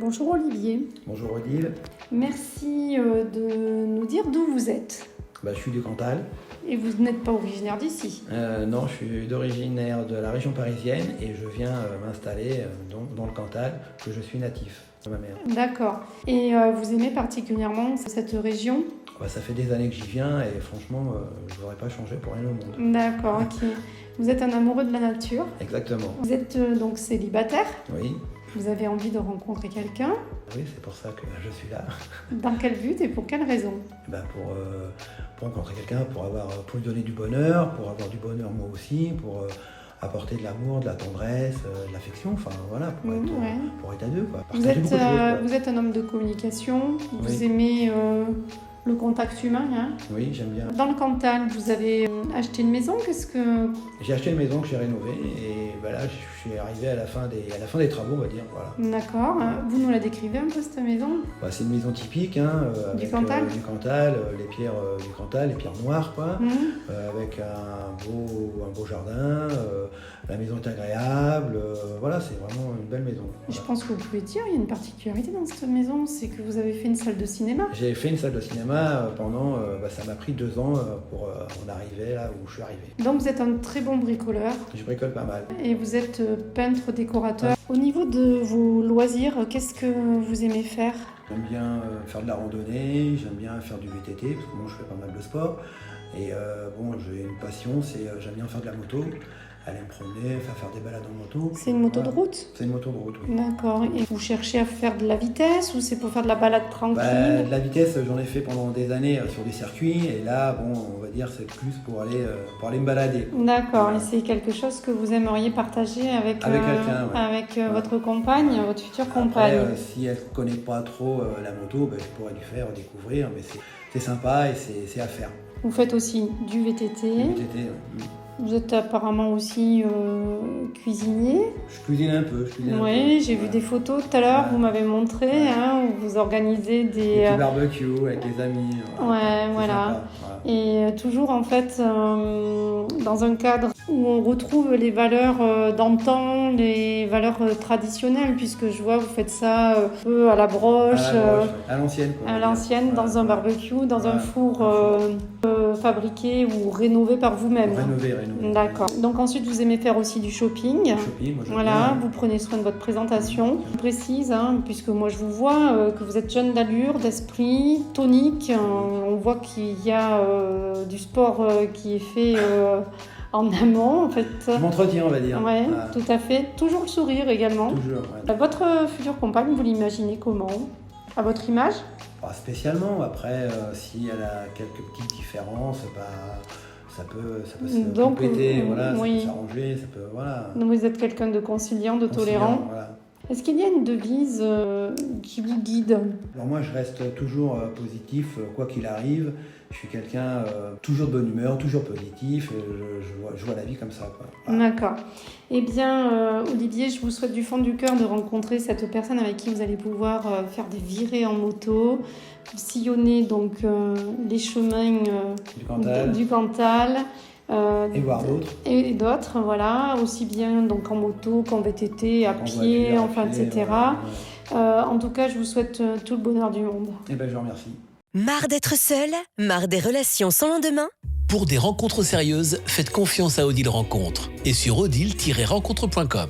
Bonjour Olivier, Bonjour Odile. merci de nous dire d'où vous êtes. Je suis du Cantal. Et vous n'êtes pas originaire d'ici. Non, je suis d'originaire de la région parisienne et je viens m'installer dans le Cantal, que je suis natif de ma mère. D'accord. Et vous aimez particulièrement cette région? Ça fait des années que j'y viens et franchement, je ne l'aurais pas changé pour rien au monde. D'accord, ok. Vous êtes un amoureux de la nature. Exactement. Vous êtes donc célibataire. Oui. Vous avez envie de rencontrer quelqu'un. Oui, c'est pour ça que je suis là. Dans quel but et pour quelle raison? Pour rencontrer quelqu'un, pour lui donner du bonheur, pour avoir du bonheur moi aussi, pour apporter de l'amour, de la tendresse, de l'affection, enfin voilà, pour être à deux, quoi. Vous êtes un homme de communication, vous aimez le contact humain, hein? Oui, j'aime bien. Dans le Cantal, vous avez acheté une maison, J'ai acheté une maison que j'ai rénovée et là, je suis arrivé à la fin des travaux, on va dire, voilà. D'accord. Vous nous la décrivez un peu, cette maison? C'est une maison typique, avec Cantal. Du Cantal, les pierres du Cantal, les pierres noires, quoi, avec un beau jardin, la maison est agréable, voilà, c'est vraiment une belle maison. Voilà. Je pense que vous pouvez dire, il y a une particularité dans cette maison, c'est que vous avez fait une salle de cinéma. J'ai fait une salle de cinéma pendant, ça m'a pris 2 ans pour en arriver là où je suis arrivé. Donc vous êtes un très bon bricoleur. Je bricole pas mal. Et vous êtes peintre, décorateur. Au niveau de vos loisirs, qu'est-ce que vous aimez faire? J'aime bien faire de la randonnée, j'aime bien faire du VTT, parce que moi je fais pas mal de sport. Et j'ai une passion, j'aime bien faire de la moto, aller me promener, faire des balades en moto. C'est une moto de route? C'est une moto de route, oui. D'accord. Et vous cherchez à faire de la vitesse ou c'est pour faire de la balade tranquille? De la vitesse, j'en ai fait pendant des années sur des circuits. Et là, on va dire c'est plus pour aller me balader. D'accord. Et c'est quelque chose que vous aimeriez partager avec quelqu'un, ouais. Avec votre compagne, votre future compagne? Si elle ne connaît pas trop la moto, je pourrais lui faire découvrir. Mais c'est sympa et c'est à faire. Vous faites aussi du VTT. Du VTT, oui. Vous êtes apparemment aussi cuisinier. Je cuisine un peu. Oui, j'ai vu des photos tout à l'heure, vous m'avez montré, où vous organisez des barbecues avec les amis. Ouais, voilà. Et toujours en fait dans un cadre où on retrouve les valeurs d'antan, les valeurs traditionnelles, puisque je vois vous faites ça un peu à la broche, à l'ancienne. À l'ancienne, dans un barbecue, dans un four fabriqué ou rénové par vous-même. Rénové. D'accord. Donc ensuite, vous aimez faire aussi du shopping. Moi, voilà, vous prenez soin de votre présentation. Je précise, puisque moi je vous vois, que vous êtes jeune d'allure, d'esprit, tonique. On voit qu'il y a du sport qui est fait en amont, en fait. Je m'entretiens, on va dire. Oui, tout à fait. Toujours le sourire également. Toujours, ouais. Votre future compagne, vous l'imaginez comment? À votre image? Pas spécialement. Après, si elle a quelques petites différences, ça peut se compléter, ça peut s'arranger, ça peut, voilà. Donc vous êtes quelqu'un de conciliant, de tolérant. Voilà. Est-ce qu'il y a une devise qui vous guide? Alors moi, je reste toujours positif, quoi qu'il arrive. Je suis quelqu'un toujours de bonne humeur, toujours positif. Je vois la vie comme ça, quoi. Voilà. D'accord. Eh bien, Olivier, je vous souhaite du fond du cœur de rencontrer cette personne avec qui vous allez pouvoir faire des virées en moto, sillonner donc les chemins du Cantal. Et voir d'autres. Et d'autres, voilà, aussi bien donc en moto qu'en VTT, à pied, etc. En tout cas, je vous souhaite tout le bonheur du monde. Je vous remercie. Marre d'être seul? Marre des relations sans lendemain? Pour des rencontres sérieuses, faites confiance à Odile Rencontre et sur odile-rencontre.com.